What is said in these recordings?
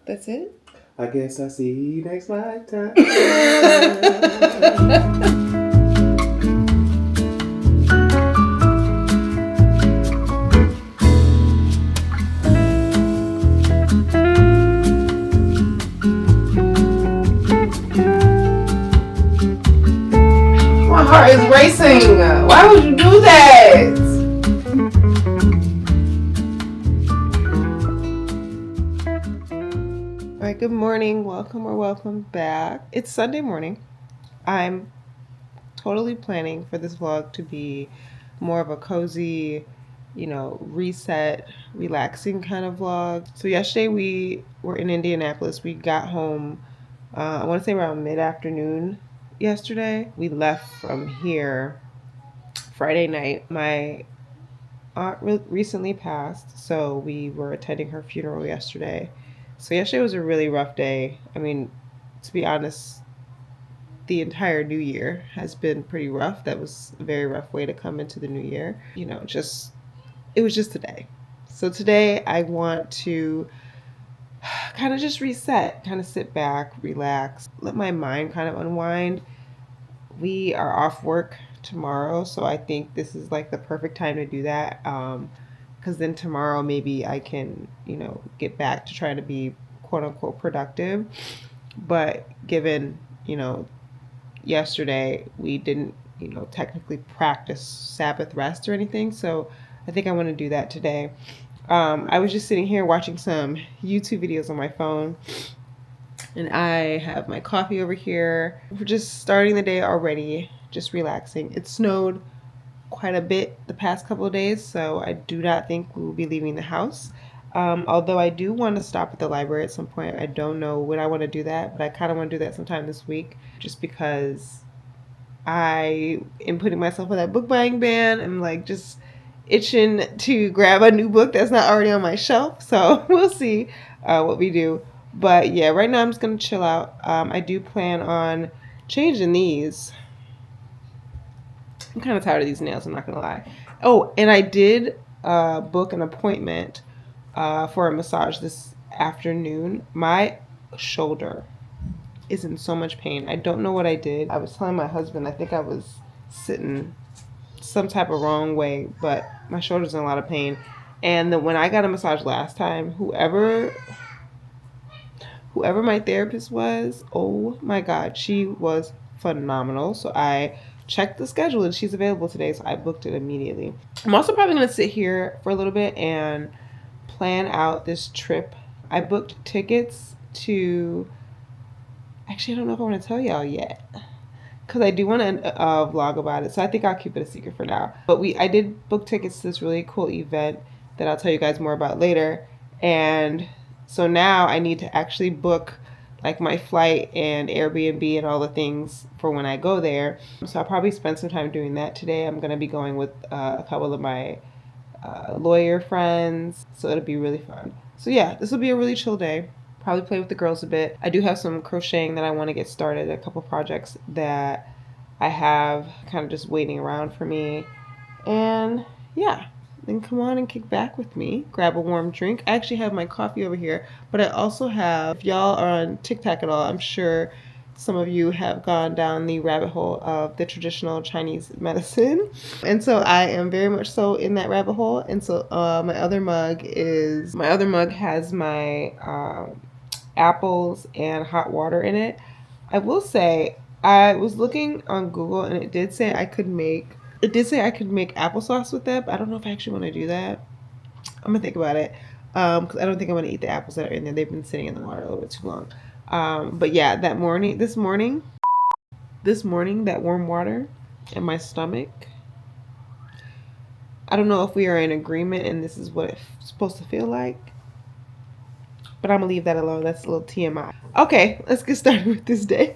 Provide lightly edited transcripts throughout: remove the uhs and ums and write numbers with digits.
That's it? I guess I'll see you next lifetime. My heart is racing. Why would you do that? All right, good morning. Welcome back. It's Sunday morning. I'm totally planning for this vlog to be more of a cozy, reset, relaxing kind of vlog. So yesterday we were in Indianapolis. We got home, I want to say around mid-afternoon yesterday. We left from here Friday night. My aunt recently passed, so we were attending her funeral yesterday. So yesterday was a really rough day. I mean, to be honest, the entire new year has been pretty rough. That was a very rough way to come into the new year. It was just today. So today I want to kind of just reset, kind of sit back, relax, let my mind kind of unwind. We are off work tomorrow, so I think this is like the perfect time to do that. Because then tomorrow maybe I can, get back to trying to be quote unquote productive. But given, yesterday we didn't, technically practice Sabbath rest or anything, so I think I want to do that today. I was just sitting here watching some YouTube videos on my phone, and I have my coffee over here. We're just starting the day already, just relaxing. It snowed quite a bit the past couple of days, so I do not think we will be leaving the house. Although I do want to stop at the library at some point. I don't know when I want to do that, but I kind of want to do that sometime this week, just because I am putting myself on that book buying ban. I'm like just itching to grab a new book that's not already on my shelf. So we'll see what we do. But yeah, right now I'm just going to chill out. I do plan on changing these. I'm kind of tired of these nails, I'm not going to lie. Oh, and I did book an appointment for a massage this afternoon. My shoulder is in so much pain. I don't know what I did. I was telling my husband I think I was sitting some type of wrong way, but my shoulder's in a lot of pain. And when I got a massage last time, whoever my therapist was, oh my God, she was phenomenal. So I checked the schedule and she's available today, so I booked it immediately. I'm also probably going to sit here for a little bit and plan out this trip. I booked tickets to, actually I don't know if I want to tell y'all yet, because I do want to vlog about it, so I think I'll keep it a secret for now. But I did book tickets to this really cool event that I'll tell you guys more about later. And so now I need to actually book like my flight and Airbnb and all the things for when I go there. So I'll probably spend some time doing that today. I'm going to be going with a couple of my lawyer friends, so it'll be really fun. So yeah, this will be a really chill day. Probably play with the girls a bit. I do have some crocheting that I want to get started, a couple projects that I have kind of just waiting around for me. And yeah, then come on and kick back with me. Grab a warm drink. I actually have my coffee over here, but I also have, if y'all are on TikTok at all, I'm sure some of you have gone down the rabbit hole of the traditional Chinese medicine. And so I am very much so in that rabbit hole. And so my other mug has my apples and hot water in it. I will say I was looking on Google and it did say I could make applesauce with that, but I don't know if I actually want to do that. I'm gonna think about it because I don't think I'm gonna eat the apples that are in there. They've been sitting in the water a little bit too long. But yeah, this morning, that warm water in my stomach. I don't know if we are in agreement and this is what it's supposed to feel like, but I'm gonna leave that alone. That's a little TMI. Okay, let's get started with this day.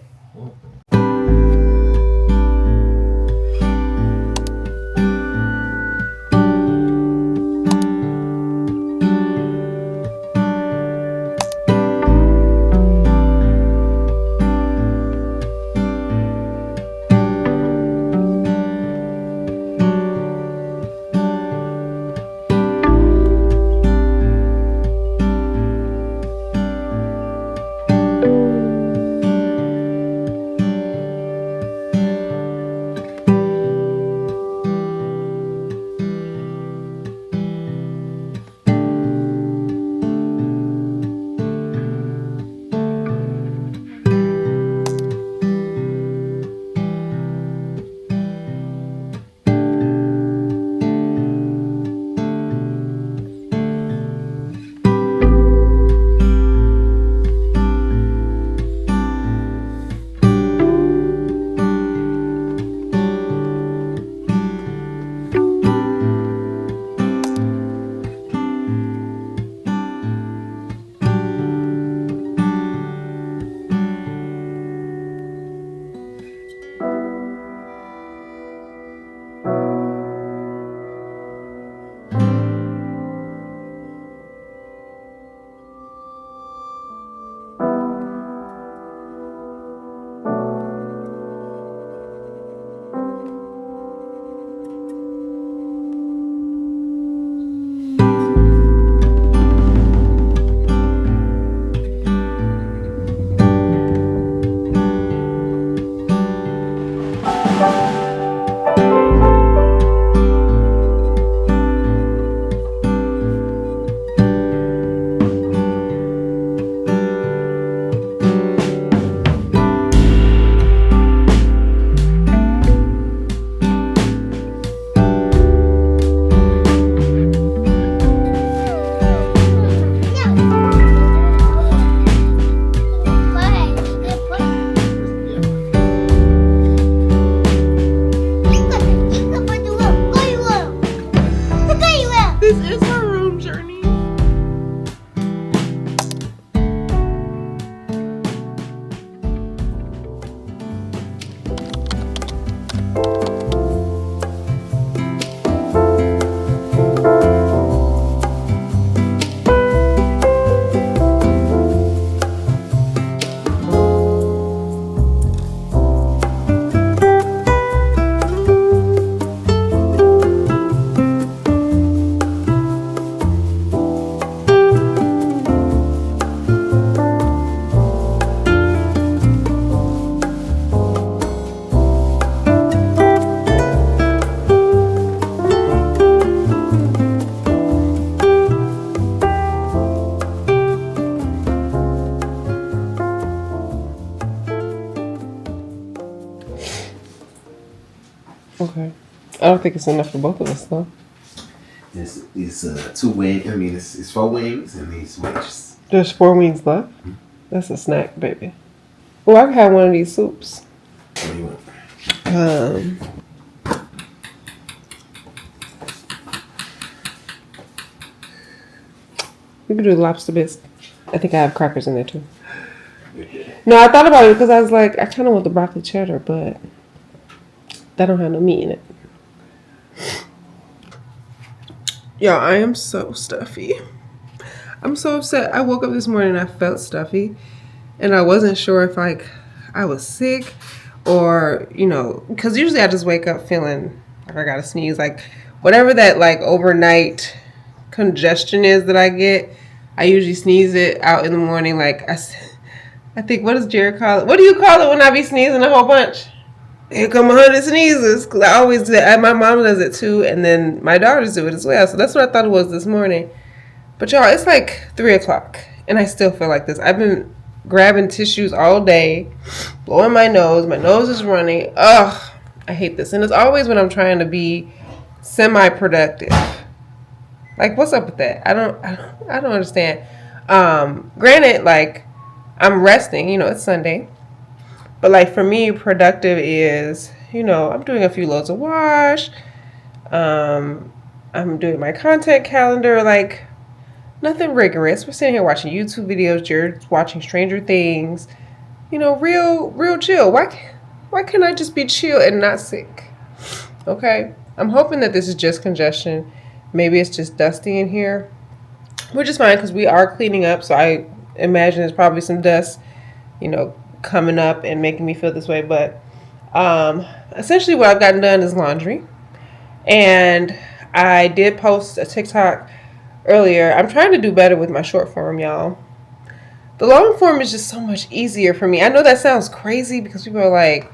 Okay. I don't think it's enough for both of us though. It's 2 wings. I mean, it's 4 wings and these wedges. There's 4 wings left. That's a snack, baby. Well, I can have one of these soups. What do you want? Um, we could do the lobster bisque. I think I have crackers in there too. No, I thought about it because I was like, I kind of want the broccoli cheddar, but that don't have no meat in it. Y'all, I am so stuffy. I'm so upset. I woke up this morning and I felt stuffy, and I wasn't sure if like I was sick or because usually I just wake up feeling like I gotta sneeze, like whatever that like overnight congestion is that I get. I usually sneeze it out in the morning. Like I think, what does Jared call it? What do you call it when I be sneezing a whole bunch? Here come 100 sneezes. Cause I always do that. My mom does it too, and then my daughters do it as well. So that's what I thought it was this morning. But y'all, it's like 3 o'clock, and I still feel like this. I've been grabbing tissues all day, blowing my nose. My nose is running. Ugh, I hate this. And it's always when I'm trying to be semi-productive. Like, what's up with that? I don't understand. Granted, like, I'm resting. It's Sunday. But, like, for me, productive is, I'm doing a few loads of wash. I'm doing my content calendar. Like, nothing rigorous. We're sitting here watching YouTube videos. Jared's watching Stranger Things. Real chill. Why can't I just be chill and not sick? Okay? I'm hoping that this is just congestion. Maybe it's just dusty in here. Which is fine because we are cleaning up. So I imagine there's probably some dust, coming up and making me feel this way. But essentially what I've gotten done is laundry. And I did post a TikTok earlier. I'm trying to do better with my short form, y'all. The long form is just so much easier for me. I know that sounds crazy because people are like,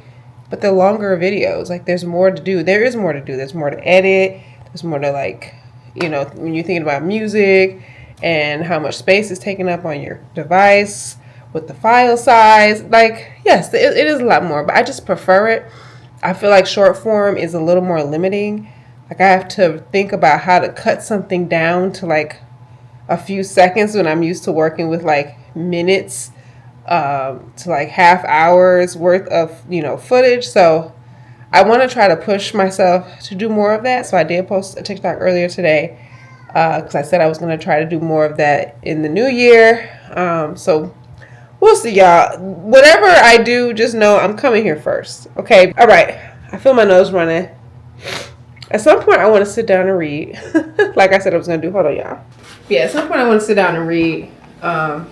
but the longer videos, like there's more to do. There is more to do. There's more to edit. There's more to like, when you're thinking about music and how much space is taken up on your device with the file size. Like, yes, it is a lot more, but I just prefer it. I feel like short form is a little more limiting. Like I have to think about how to cut something down to like a few seconds when I'm used to working with like minutes to like half hours worth of, footage. So I want to try to push myself to do more of that. So I did post a TikTok earlier today because I said I was going to try to do more of that in the new year. So we'll see, y'all. Whatever I do, just know I'm coming here first. Okay. All right. I feel my nose running. At some point, I want to sit down and read. Like I said I was going to do. Hold on, y'all. Yeah, at some point, I want to sit down and read. I'm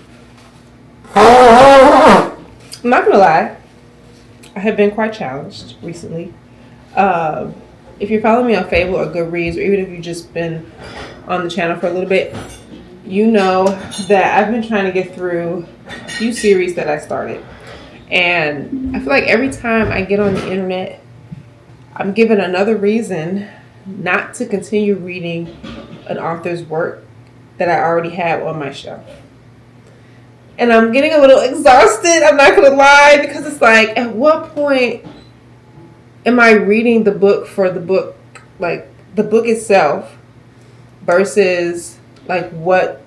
not going to lie. I have been quite challenged recently. If you're following me on Facebook or Goodreads, or even if you've just been on the channel for a little bit, you know that I've been trying to get through a few series that I started. And I feel like every time I get on the internet, I'm given another reason not to continue reading an author's work that I already have on my shelf. And I'm getting a little exhausted, I'm not going to lie, because it's like, at what point am I reading the book for the book, like the book itself, versus like what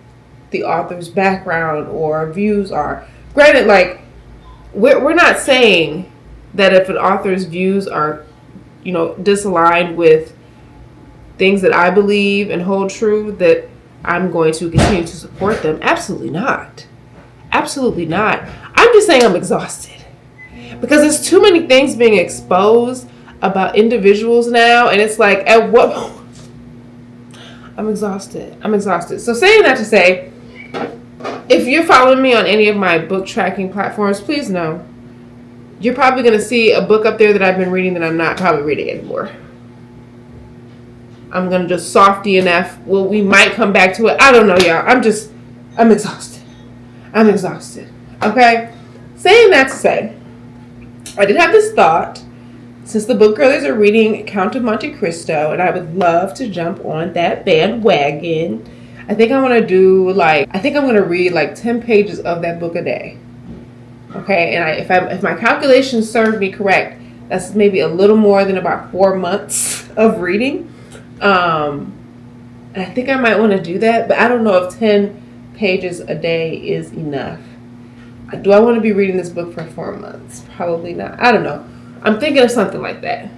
the author's background or views are? Granted, like, we're not saying that if an author's views are, disaligned with things that I believe and hold true, that I'm going to continue to support them. Absolutely not. Absolutely not. I'm just saying I'm exhausted because there's too many things being exposed about individuals now, and it's like, at what point? I'm exhausted. So saying that to say, if you're following me on any of my book tracking platforms, please know you're probably going to see a book up there that I've been reading that I'm not probably reading anymore. I'm going to just soft DNF. Well, we might come back to it. I don't know, y'all. I'm exhausted. Okay? Saying that to say, I did have this thought, since the book girlies are reading Count of Monte Cristo, and I would love to jump on that bandwagon. I think I'm going to read like 10 pages of that book a day. Okay? And if my calculations serve me correct, That's maybe a little more than about 4 months of reading. I think I might want to do that, but I don't know if 10 pages a day is enough. Do I want to be reading this book for 4 months? Probably not. I don't know. I'm thinking of something like that.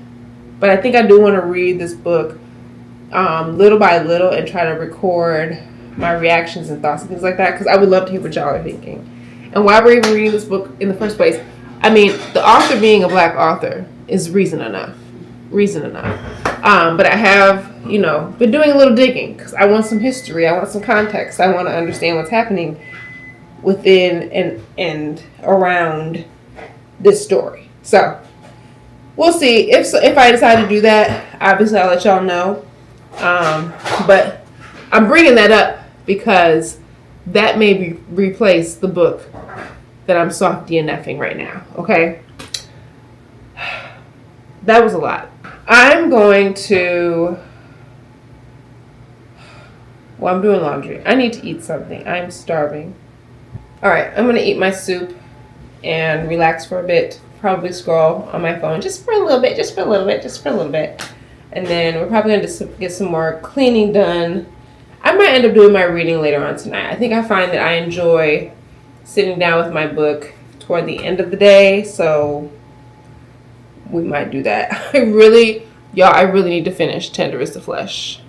But I think I do want to read this book little by little and try to record my reactions and thoughts and things like that, because I would love to hear what y'all are thinking. And why we're even reading this book in the first place. I mean, the author being a black author is reason enough. Reason enough. But I have, been doing a little digging because I want some history. I want some context. I want to understand what's happening within and around this story. So we'll see if I decide to do that. Obviously, I'll let y'all know. But I'm bringing that up because that may replace the book that I'm soft DNFing right now. Okay, that was a lot. I'm going to. Well, I'm doing laundry. I need to eat something. I'm starving. All right, I'm going to eat my soup and relax for a bit. Probably scroll on my phone just for a little bit, And then we're probably going to get some more cleaning done. I might end up doing my reading later on tonight. I think I find that I enjoy sitting down with my book toward the end of the day, so we might do that. I really need to finish Tender is the Flesh.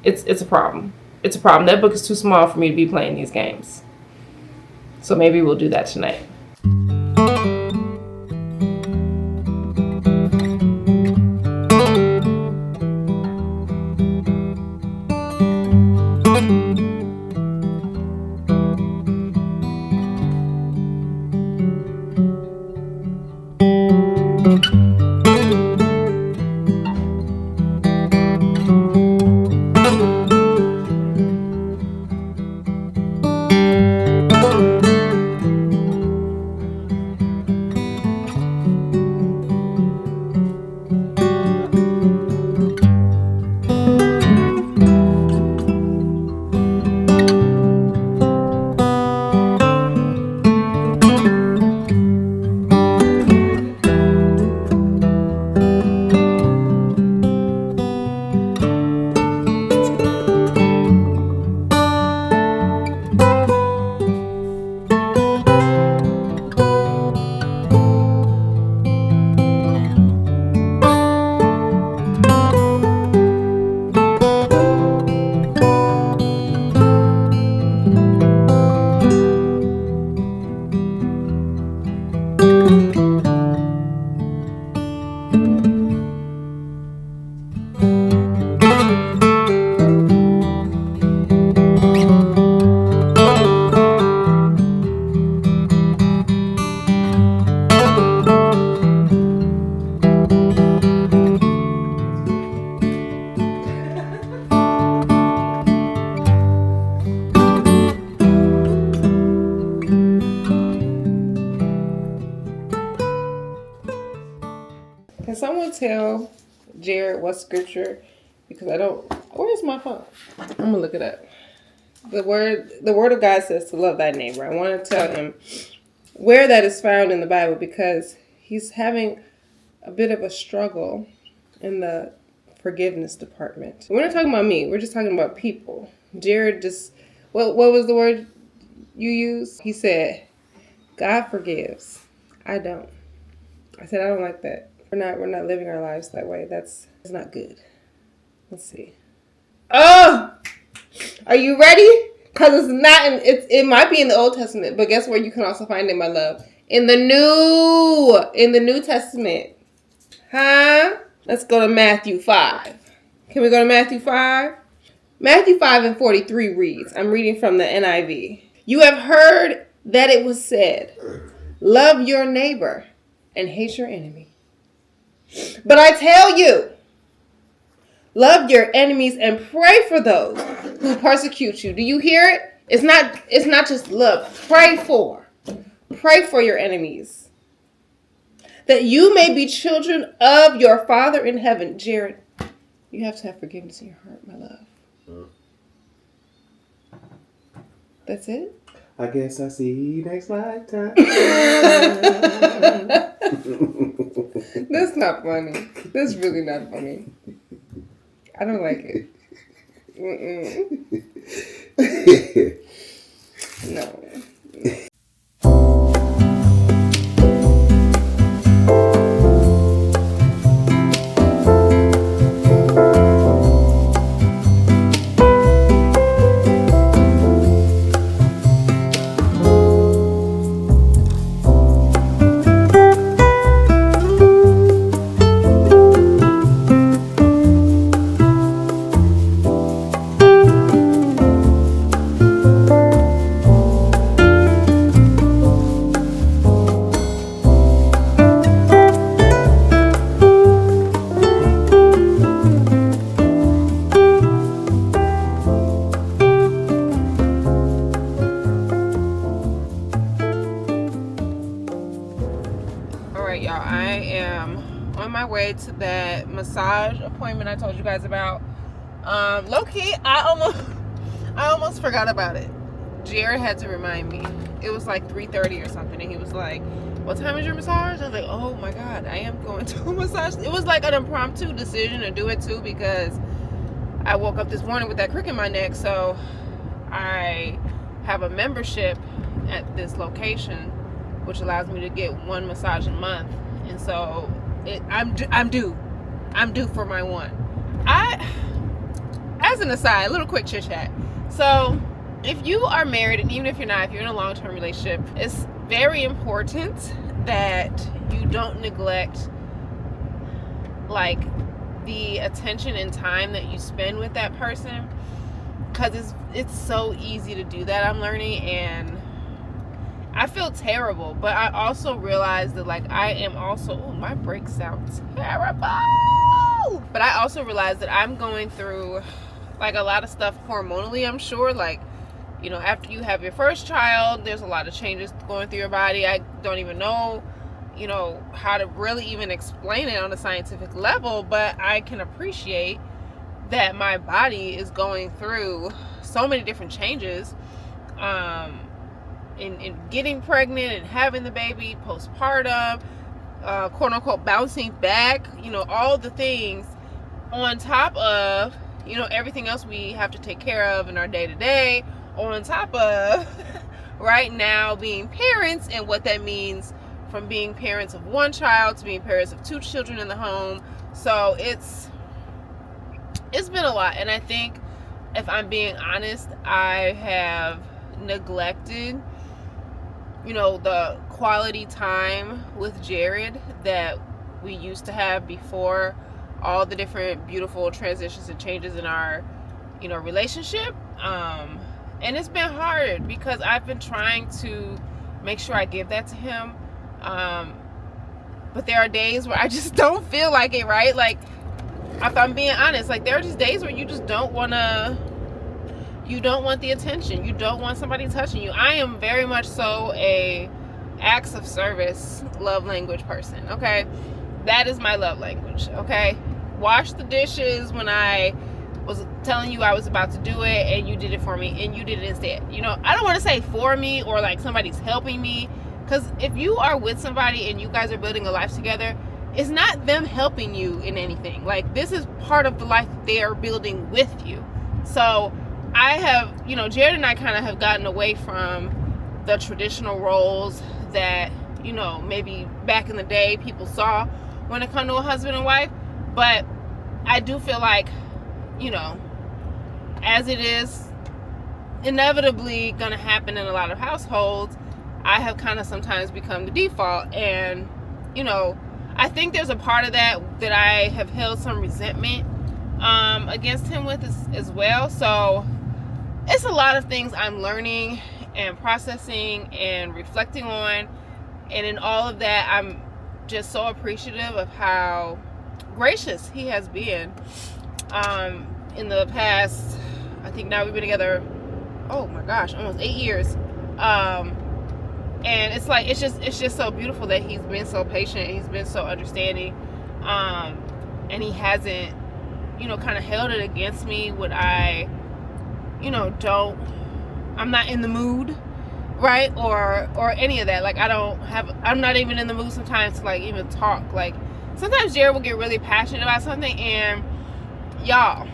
It's a problem. It's a problem. That book is too small for me to be playing these games. So maybe we'll do that tonight. Can someone tell Jared what scripture? Because I don't. Where's my phone? I'm gonna look it up. The word of God says to love thy neighbor. I want to tell him where that is found in the Bible because he's having a bit of a struggle in the forgiveness department. We're not talking about me. We're just talking about people. Jared just. What was the word you used? He said, "God forgives. I don't." I said, "I don't like that. We're not living our lives that way. That's not good." Let's see. Oh, are you ready? Because it's not in, it might be in the Old Testament, but guess where you can also find it, my love? In the New Testament. Huh? Let's go to Matthew 5. Can we go to Matthew 5? Matthew 5:43 reads, I'm reading from the NIV. You have heard that it was said, love your neighbor and hate your enemy. But I tell you, love your enemies and pray for those who persecute you. Do you hear it? It's not just love. Pray for your enemies, that you may be children of your Father in heaven. Jared, you have to have forgiveness in your heart, my love. That's it? I guess I see you next lifetime. That's not funny. That's really not funny. I don't like it. No. Alright, y'all, I am on my way to that massage appointment I told you guys about. Low-key, I almost forgot about it. Jared had to remind me. It was like 3:30 or something, and he was like, what time is your massage? I was like, oh my god, I am going to a massage. It was like an impromptu decision to do it too, because I woke up this morning with that crick in my neck. So I have a membership at this location, which allows me to get one massage a month. And so I'm due for my one. As an aside, a little quick chit chat. So if you are married, and even if you're not, if you're in a long-term relationship, it's very important that you don't neglect like the attention and time that you spend with that person, because it's so easy to do that, I'm learning. And I feel terrible, but I also realize that like I am also, my brakes sound terrible, but I also realize that I'm going through like a lot of stuff hormonally, I'm sure. Like, you know, after you have your first child, there's a lot of changes going through your body. I don't even know, you know, how to really even explain it on a scientific level, but I can appreciate that my body is going through so many different changes. In getting pregnant and having the baby, postpartum, quote unquote bouncing back, you know, all the things on top of, you know, everything else we have to take care of in our day to day, on top of right now being parents and what that means from being parents of one child to being parents of two children in the home. So it's been a lot. And I think, if I'm being honest, I have neglected, you know, the quality time with Jared that we used to have before all the different beautiful transitions and changes in our, you know, relationship. And it's been hard because I've been trying to make sure I give that to him. But there are days where I just don't feel like it, right? Like, if I'm being honest, like there are just days where you just don't want the attention. You don't want somebody touching you. I am very much so a acts of service love language person, okay? That is my love language, okay? Wash the dishes when I was telling you I was about to do it and you did it for me, and you did it instead. You know, I don't want to say for me or like somebody's helping me, because if you are with somebody and you guys are building a life together, it's not them helping you in anything. Like, this is part of the life they are building with you. So I have, you know, Jared and I kind of have gotten away from the traditional roles that, you know, maybe back in the day people saw when it comes to a husband and wife. But I do feel like, you know, as it is inevitably going to happen in a lot of households, I have kind of sometimes become the default. And, you know, I think there's a part of that I have held some resentment against him with as well. So it's a lot of things I'm learning and processing and reflecting on. And in all of that, I'm just so appreciative of how gracious he has been in the past. I think now we've been together, oh my gosh, almost 8 years. And it's like, it's just so beautiful that he's been so patient, he's been so understanding, and he hasn't, you know, kind of held it against me when I, you know, I'm not in the mood, right? Or any of that. Like I'm not even in the mood sometimes to like even talk. Like sometimes Jared will get really passionate about something, and y'all,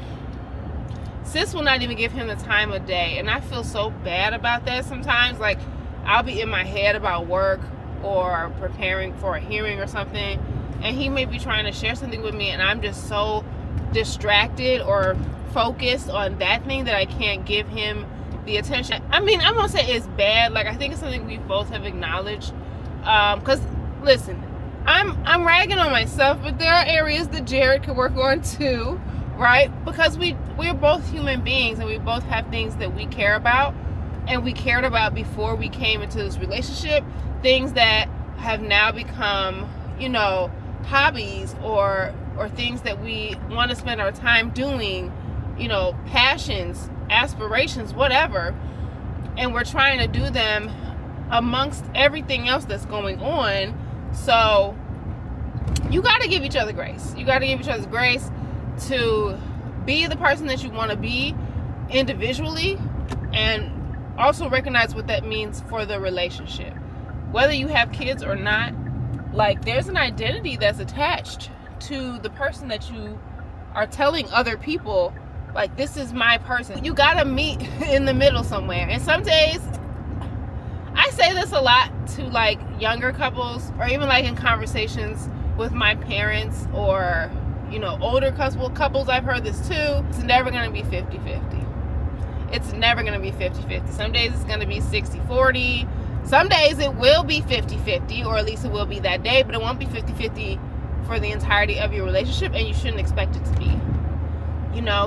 sis will not even give him the time of day, and I feel so bad about that sometimes. Like I'll be in my head about work or preparing for a hearing or something, and he may be trying to share something with me, and I'm just so distracted or focused on that thing that I can't give him the attention. I mean, I won't say it's bad. Like I think it's something we both have acknowledged. Because listen, I'm ragging on myself, but there are areas that Jared could work on too, right? Because we're both human beings, and we both have things that we care about, and we cared about before we came into this relationship. Things that have now become, hobbies or things that we want to spend our time doing, passions, aspirations, whatever, and we're trying to do them amongst everything else that's going on. So you got to give each other grace. You got to give each other grace to be the person that you want to be individually, and also recognize what that means for the relationship. Whether you have kids or not, like there's an identity that's attached to the person that you are telling other people, like, this is my person. You gotta meet in the middle somewhere. And some days, I say this a lot to like younger couples, or even like in conversations with my parents, or older couples. I've heard this too. It's never gonna be 50-50. It's never gonna be 50-50. Some days it's gonna be 60-40. Some days it will be 50-50, or at least it will be that day, but it won't be 50-50 for the entirety of your relationship, and you shouldn't expect it to be.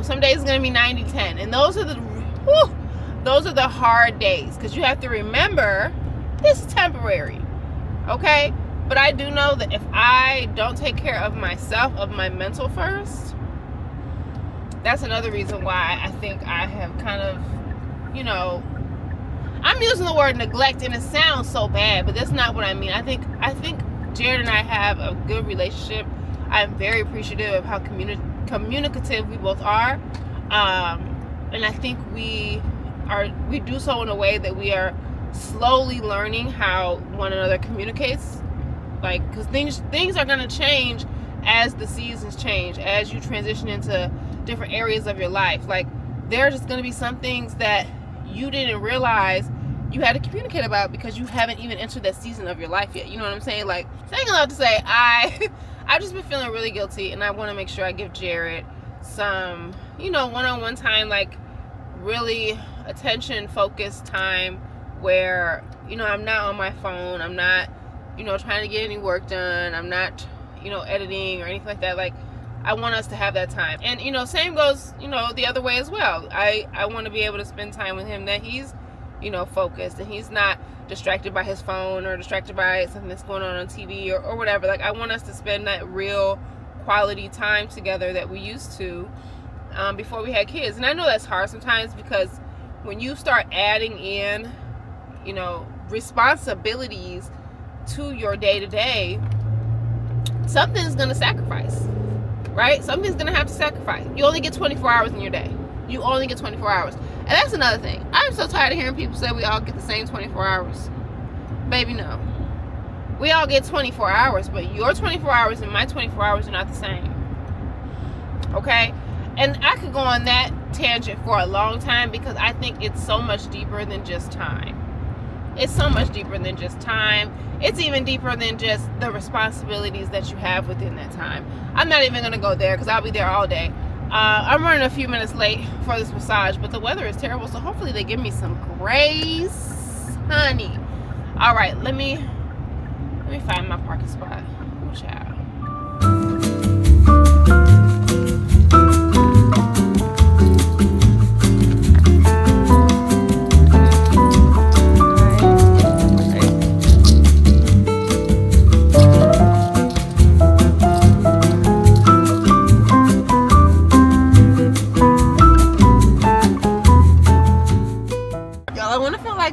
Some days it's going to be 90-10, and those are the hard days, because you have to remember this is temporary, okay? But I do know that if I don't take care of myself, of my mental first, that's another reason why I think I have kind of, I'm using the word neglect, and it sounds so bad, but that's not what I mean. I think Jared and I have a good relationship. I'm very appreciative of how communicative we both are, and I think we do so in a way that we are slowly learning how one another communicates. Like, because things are going to change as the seasons change, as you transition into different areas of your life. Like, there are just going to be some things that you didn't realize you had to communicate about because you haven't even entered that season of your life yet. You know what I'm saying? Like, saying a lot to say, I've just been feeling really guilty, and I want to make sure I give Jared some, one-on-one time, like really attention focused time where, I'm not on my phone, I'm not, trying to get any work done, I'm not, editing or anything like that. Like, I want us to have that time. And, same goes, the other way as well. I want to be able to spend time with him that he's, focused, and he's not distracted by his phone or distracted by something that's going on TV or whatever. Like, I want us to spend that real quality time together that we used to before we had kids. And I know that's hard sometimes, because when you start adding in, responsibilities to your day-to-day, something's going to sacrifice, right? Something's going to have to sacrifice. You only get 24 hours in your day. You only get 24 hours. And that's another thing. I'm so tired of hearing people say we all get the same 24 hours. Baby, no. We all get 24 hours, but your 24 hours and my 24 hours are not the same. Okay? And I could go on that tangent for a long time, because I think it's so much deeper than just time. It's so much deeper than just time. It's even deeper than just the responsibilities that you have within that time. I'm not even going to go there, because I'll be there all day. I'm running a few minutes late for this massage, but the weather is terrible, so hopefully they give me some grace, honey. All right, let me find my parking spot. Oh, child.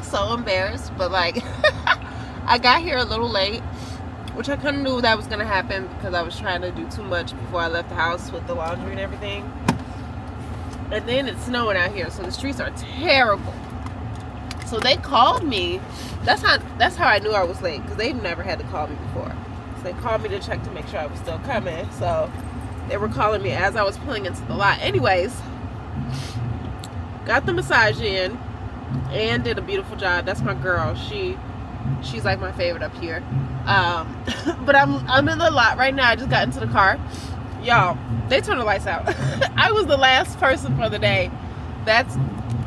So embarrassed, but like I got here a little late, which I kind of knew that was gonna happen, because I was trying to do too much before I left the house with the laundry and everything. And then it's snowing out here, so the streets are terrible. So they called me. That's how I knew I was late, because they've never had to call me before. So they called me to check to make sure I was still coming. So they were calling me as I was pulling into the lot. Anyways, got the massage in and did a beautiful job. That's my girl. She's like my favorite up here. But I'm in the lot right now. I just got into the car. Y'all, they turned the lights out. I was the last person for the day. That's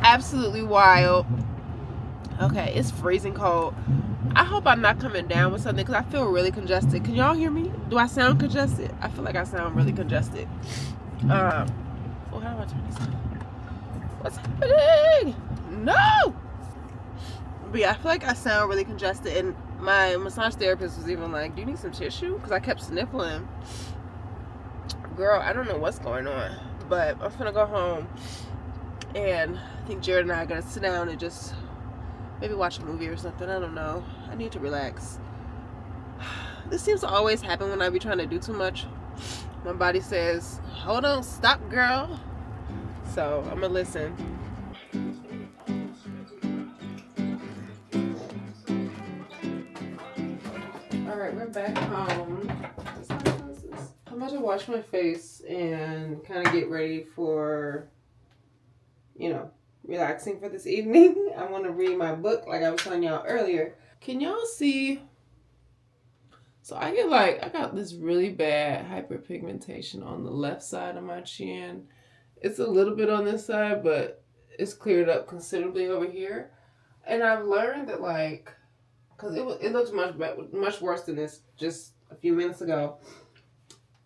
absolutely wild. Okay, it's freezing cold. I hope I'm not coming down with something, because I feel really congested. Can y'all hear me? Do I sound congested? I feel like I sound really congested. Well, how do I turn this on? What's happening? No! But yeah, I feel like I sound really congested, and my massage therapist was even like, do you need some tissue? Because I kept sniffling. Girl, I don't know what's going on, but I'm gonna go home, and I think Jared and I are gonna sit down and just maybe watch a movie or something. I don't know. I need to relax. This seems to always happen when I be trying to do too much. My body says, hold on, stop, girl. So I'm gonna listen. Alright, we're back home. I'm about to wash my face and kind of get ready for, relaxing for this evening. I want to read my book like I was telling y'all earlier. Can y'all see? So I got this really bad hyperpigmentation on the left side of my chin. It's a little bit on this side, but it's cleared up considerably over here. And I've learned that, because it looks much worse than this just a few minutes ago.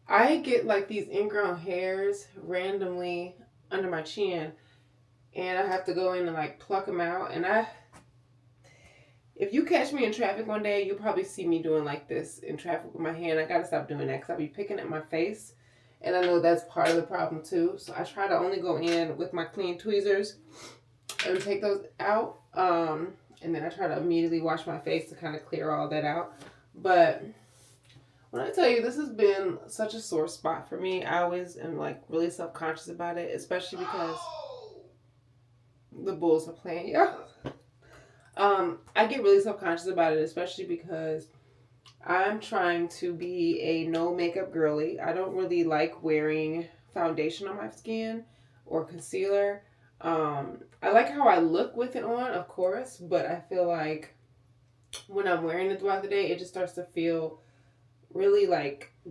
I get these ingrown hairs randomly under my chin, and I have to go in and pluck them out. And if you catch me in traffic one day, you'll probably see me doing this in traffic with my hand. I gotta stop doing that, because I'll be picking at my face, and I know that's part of the problem too. So I try to only go in with my clean tweezers and take those out. And then I try to immediately wash my face to kind of clear all that out. But when I tell you, this has been such a sore spot for me, I always am really self-conscious about it, especially because the Bulls are playing. Yeah. I get really self-conscious about it, especially because I'm trying to be a no makeup girly. I don't really like wearing foundation on my skin or concealer. I like how I look with it on, of course, but I feel like when I'm wearing it throughout the day, it just starts to feel really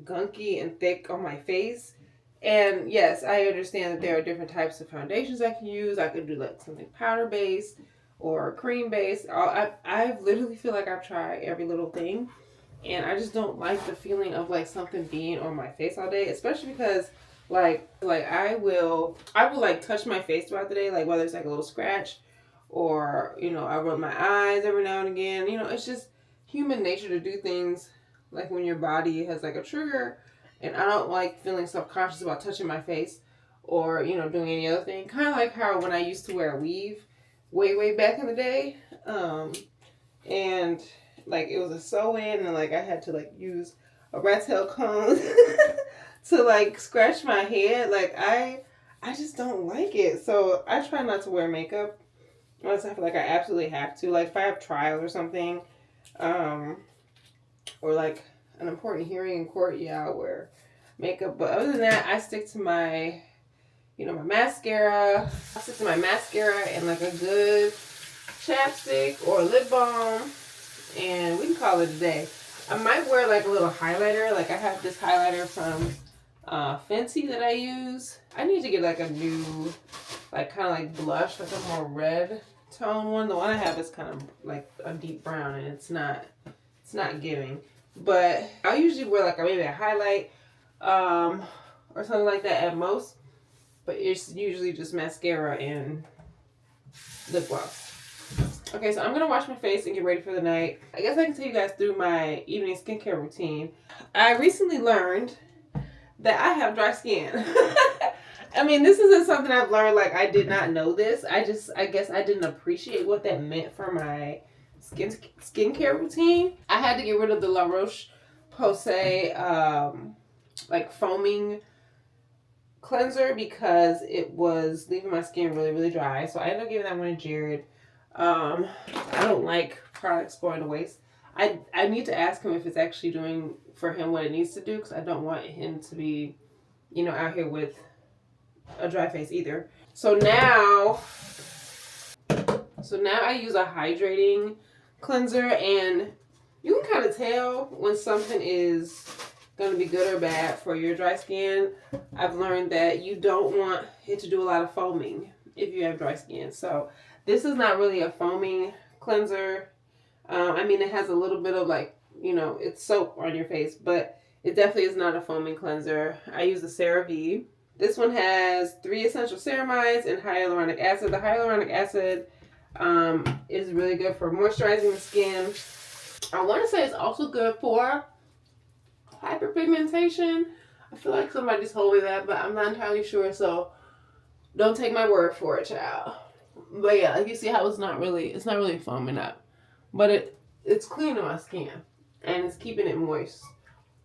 gunky and thick on my face. And yes, I understand that there are different types of foundations I can use. I could do something powder based or cream based. I literally feel like I've tried every little thing, and I just don't like the feeling of something being on my face all day, especially because I will touch my face throughout the day, whether it's a little scratch or I rub my eyes every now and again. It's just human nature to do things when your body has a trigger, and I don't like feeling self-conscious about touching my face or doing any other thing. Kind of like how when I used to wear a weave way back in the day, and it was a sew-in, and I had to use a rat tail comb to scratch my head. I just don't like it. So I try not to wear makeup unless I feel like I absolutely have to. If I have trials or something, or an important hearing in court, yeah, I'll wear makeup. But other than that, I stick to my my mascara. I stick to my mascara and a good chapstick or lip balm, and we can call it a day. I might wear a little highlighter. I have this highlighter from Fenty that I use. I need to get a new kind of blush, a more red tone one. The one I have is kind of a deep brown, and it's not giving. But I'll usually wear maybe a highlight or something like that at most. But it's usually just mascara and lip gloss. Okay, so I'm going to wash my face and get ready for the night. I guess I can tell you guys through my evening skincare routine. I recently learned that I have dry skin. I mean, this isn't something I've learned. I did not know this. I guess I didn't appreciate what that meant for my skincare routine. I had to get rid of the La Roche-Posay foaming cleanser because it was leaving my skin really dry. So I ended up giving that one to Jared. I don't like products going to waste. I need to ask him if it's actually doing for him what it needs to do, because I don't want him to be, out here with a dry face either. So now I use a hydrating cleanser, and you can kind of tell when something is going to be good or bad for your dry skin. I've learned that you don't want it to do a lot of foaming if you have dry skin. So this is not really a foaming cleanser. It has a little bit of it's soap on your face, but it definitely is not a foaming cleanser. I use the CeraVe. This one has 3 essential ceramides and hyaluronic acid. The hyaluronic acid is really good for moisturizing the skin. I want to say it's also good for hyperpigmentation. I feel like somebody just told me that, but I'm not entirely sure, so don't take my word for it, child. But yeah, like you see how it's not really foaming up. But it's cleaning my skin, and it's keeping it moist,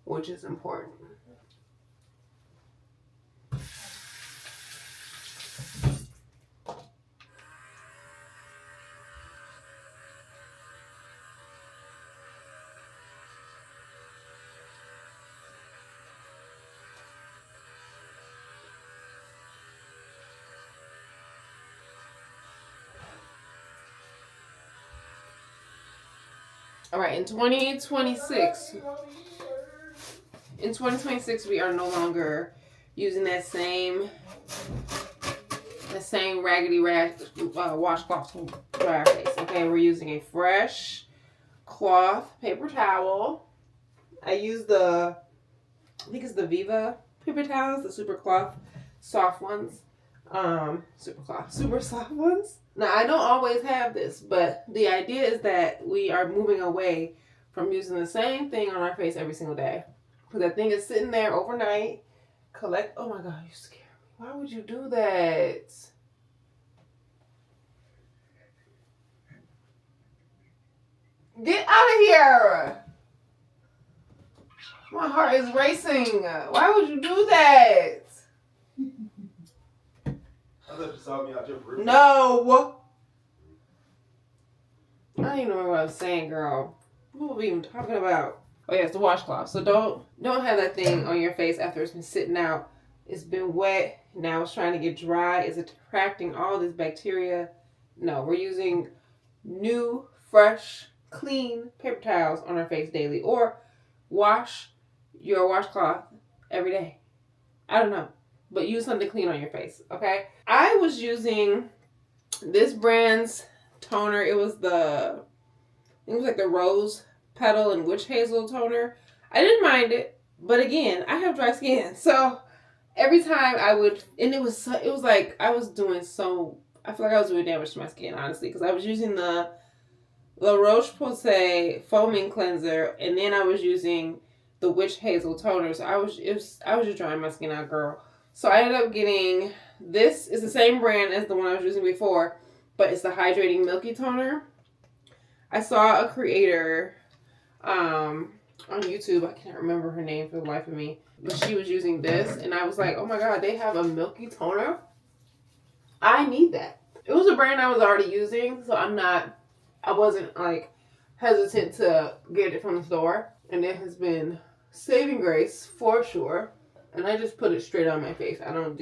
which is important. All right, in 2026, we are no longer using that same raggedy washcloth to dry our face. Okay, we're using a fresh cloth paper towel. I use I think it's the Viva paper towels, the super soft ones. Super soft ones. Now, I don't always have this, but the idea is that we are moving away from using the same thing on our face every single day. Because that thing is sitting there overnight, oh my God, you scare me. Why would you do that? Get out of here! My heart is racing. Why would you do that? I thought you saw me out your room. No. I don't even know what I was saying, girl. What were we even talking about? Oh yeah, it's the washcloth. So don't have that thing on your face after it's been sitting out. It's been wet. Now it's trying to get dry. It's attracting all this bacteria. No, we're using new, fresh, clean paper towels on our face daily, or wash your washcloth every day. I don't know. But use something clean on your face, okay? I was using this brand's toner. It was like the rose petal and witch hazel toner. I didn't mind it, but again, I have dry skin, so every time I would, and it was like I feel like I was doing damage to my skin, honestly, because I was using the La Roche-Posay foaming cleanser, and then I was using the witch hazel toner. So I was just drying my skin out, girl. So I ended up getting, this is the same brand as the one I was using before, but it's the Hydrating Milky Toner. I saw a creator on YouTube, I can't remember her name for the life of me, but she was using this, and I was like, oh my God, they have a milky toner? I need that. It was a brand I was already using, so I wasn't like hesitant to get it from the store, and it has been saving grace for sure. And I just put it straight on my face. I don't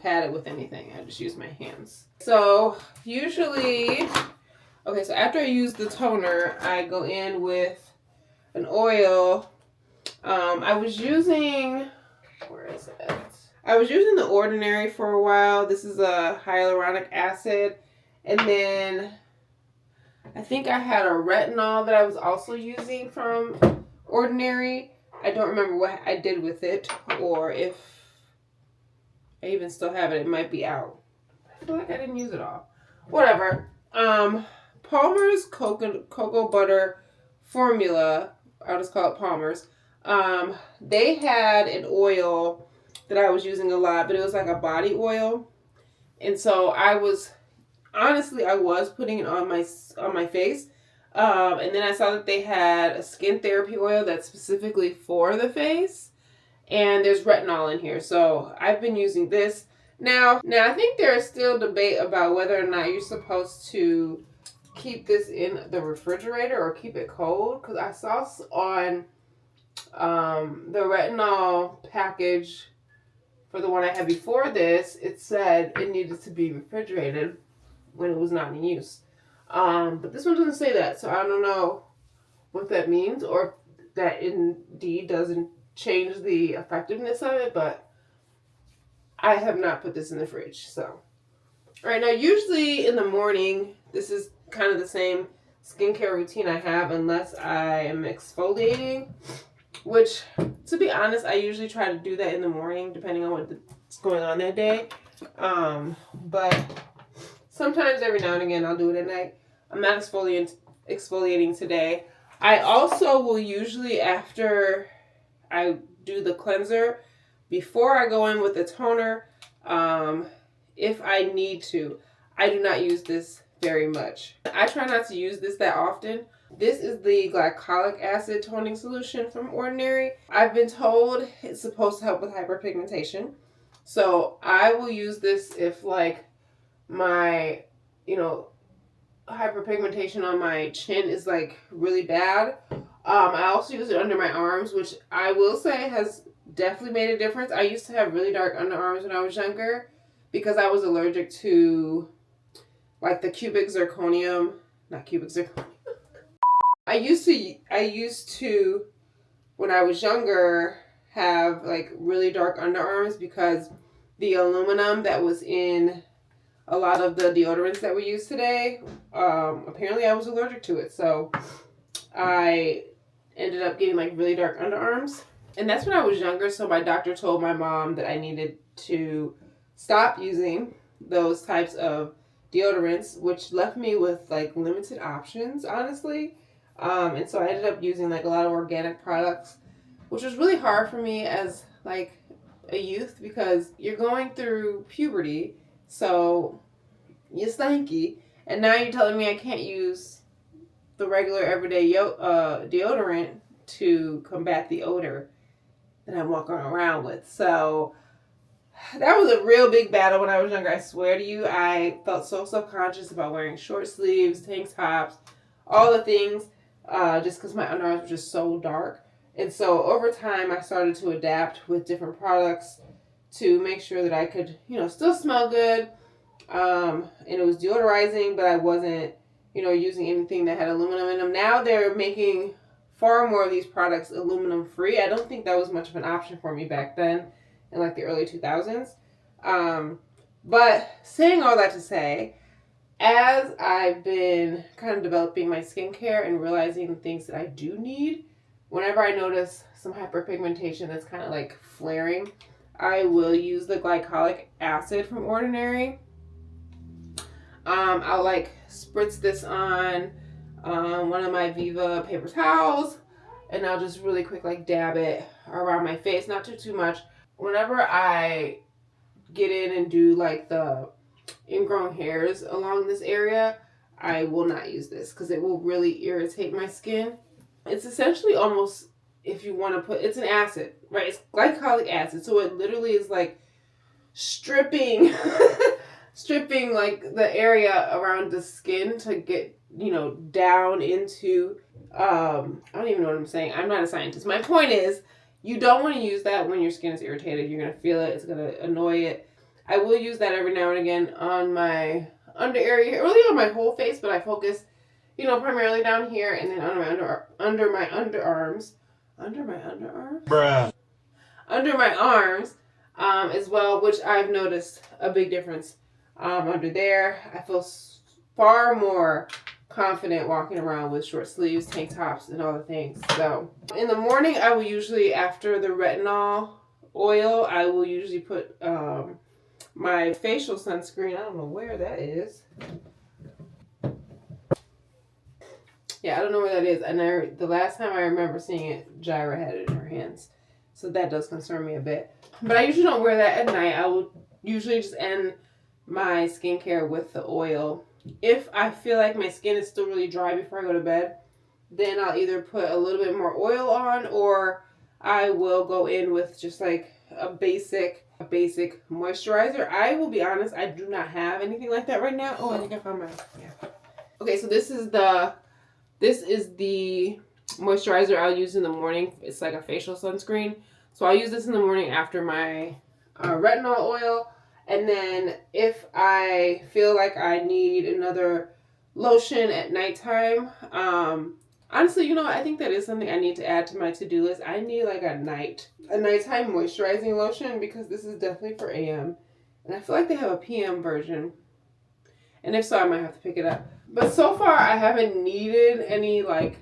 pat it with anything. I just use my hands. So usually, so after I use the toner, I go in with an oil. I was using The Ordinary for a while. This is a hyaluronic acid. And then I think I had a retinol that I was also using from Ordinary. I don't remember what I did with it, or if I even still have it. It might be out. I feel like I didn't use it all. Whatever. Palmer's cocoa butter formula. I'll just call it Palmer's. They had an oil that I was using a lot, but it was like a body oil, and so I was putting it on my face. And then I saw that they had a skin therapy oil that's specifically for the face. And there's retinol in here. So I've been using this. Now I think there is still debate about whether or not you're supposed to keep this in the refrigerator or keep it cold. Because I saw on the retinol package for the one I had before this, it said it needed to be refrigerated when it was not in use. But this one doesn't say that, so I don't know what that means or if that indeed doesn't change the effectiveness of it, but I have not put this in the fridge. So, all right, now usually in the morning, this is kind of the same skincare routine I have unless I am exfoliating, which, to be honest, I usually try to do that in the morning depending on what's going on that day. But sometimes every now and again I'll do it at night. I'm not exfoliating today. I also will usually, after I do the cleanser, before I go in with the toner, if I need to. I do not use this very much. I try not to use this that often. This is the glycolic acid toning solution from Ordinary. I've been told it's supposed to help with hyperpigmentation. So I will use this if like my, hyperpigmentation on my chin is like really bad. I also use it under my arms, which I will say has definitely made a difference. I used to have really dark underarms when I was younger because I was allergic to like the cubic zirconium, not cubic zirconium. I used to when I was younger have like really dark underarms because the aluminum that was in a lot of the deodorants that we use today, apparently I was allergic to it. So I ended up getting like really dark underarms. And that's when I was younger. So my doctor told my mom that I needed to stop using those types of deodorants, which left me with like limited options, honestly. And so I ended up using like a lot of organic products, which was really hard for me as like a youth because you're going through puberty. So you're stanky. And now you're telling me I can't use the regular everyday deodorant to combat the odor that I'm walking around with. So that was a real big battle when I was younger. I swear to you, I felt so self-conscious about wearing short sleeves, tank tops, all the things, just because my underarms were just so dark. And so over time, I started to adapt with different products to make sure that I could, still smell good. And it was deodorizing, but I wasn't, using anything that had aluminum in them. Now they're making far more of these products aluminum free. I don't think that was much of an option for me back then in like the early 2000s. But saying all that to say, as I've been kind of developing my skincare and realizing the things that I do need, whenever I notice some hyperpigmentation that's kind of like flaring, I will use the glycolic acid from Ordinary. I'll like spritz this on one of my Viva paper towels, and I'll just really quick like dab it around my face, not too much. Whenever I get in and do like the ingrown hairs along this area, I will not use this because it will really irritate my skin. It's essentially almost, if you want to put, it's an acid, right? It's glycolic acid, so it literally is like stripping like the area around the skin to get down into I don't even know what I'm saying. I'm not a scientist. My point is, you don't want to use that when your skin is irritated. You're going to feel it. It's going to annoy it. I will use that every now and again on my under area, really on my whole face, but I focus, primarily down here and then under my underarms. Under my underarms? Bruh. Under my arms as well, which I've noticed a big difference under there. I feel far more confident walking around with short sleeves, tank tops, and all the things. So in the morning, I will usually, after the retinol oil, I will usually put my facial sunscreen. I don't know where that is. Yeah, I don't know where that is. And the last time I remember seeing it, Jaira had it in her hands. So that does concern me a bit. But I usually don't wear that at night. I will usually just end my skincare with the oil. If I feel like my skin is still really dry before I go to bed, then I'll either put a little bit more oil on, or I will go in with just like a basic a basic moisturizer. I will be honest, I do not have anything like that right now. Oh, I think I found mine. Yeah. Okay, so this is the moisturizer I'll use in the morning. It's like a facial sunscreen. So I'll use this in the morning after my retinol oil. And then if I feel like I need another lotion at nighttime, honestly, you know, I think that is something I need to add to my to-do list. I need like a nighttime moisturizing lotion because this is definitely for AM. And I feel like they have a PM version. And if so, I might have to pick it up. But so far, I haven't needed any like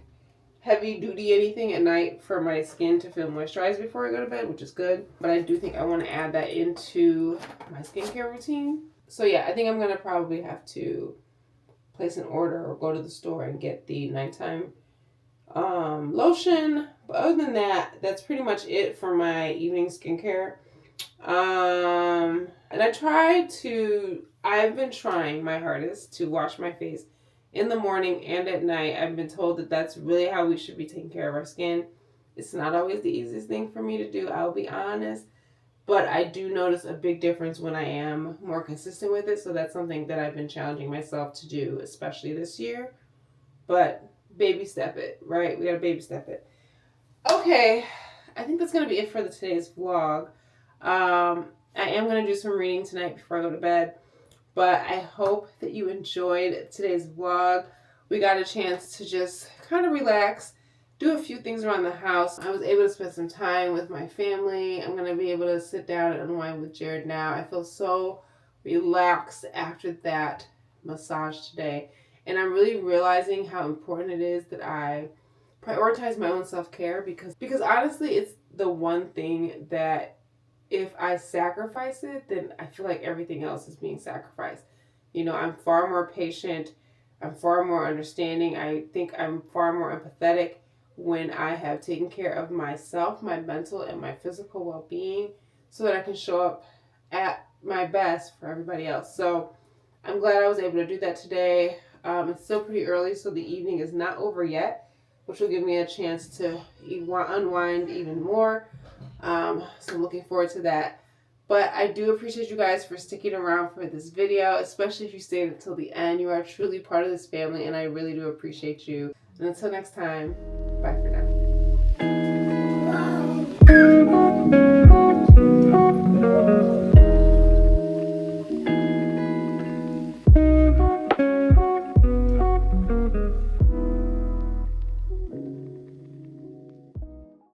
heavy duty anything at night for my skin to feel moisturized before I go to bed, which is good. But I do think I want to add that into my skincare routine. So yeah, I think I'm going to probably have to place an order or go to the store and get the nighttime lotion. But other than that, that's pretty much it for my evening skincare. And I've been trying my hardest to wash my face in the morning and at night. I've been told that that's really how we should be taking care of our skin. It's not always the easiest thing for me to do, I'll be honest. But I do notice a big difference when I am more consistent with it. So that's something that I've been challenging myself to do, especially this year. But baby step it, right? We gotta baby step it. Okay, I think that's gonna be it for today's vlog. I am gonna do some reading tonight before I go to bed. But I hope that you enjoyed today's vlog. We got a chance to just kind of relax, do a few things around the house. I was able to spend some time with my family. I'm going to be able to sit down and unwind with Jared now. I feel so relaxed after that massage today. And I'm really realizing how important it is that I prioritize my own self-care because honestly, it's the one thing that if I sacrifice it, then I feel like everything else is being sacrificed. You know, I'm far more patient. I'm far more understanding. I think I'm far more empathetic when I have taken care of myself, my mental and my physical well-being, so that I can show up at my best for everybody else. So I'm glad I was able to do that today. It's still pretty early, so the evening is not over yet, which will give me a chance to unwind even more. So I'm looking forward to that. But I do appreciate you guys for sticking around for this video, especially if you stayed until the end. You are truly part of this family, and I really do appreciate you. And until next time, bye for now.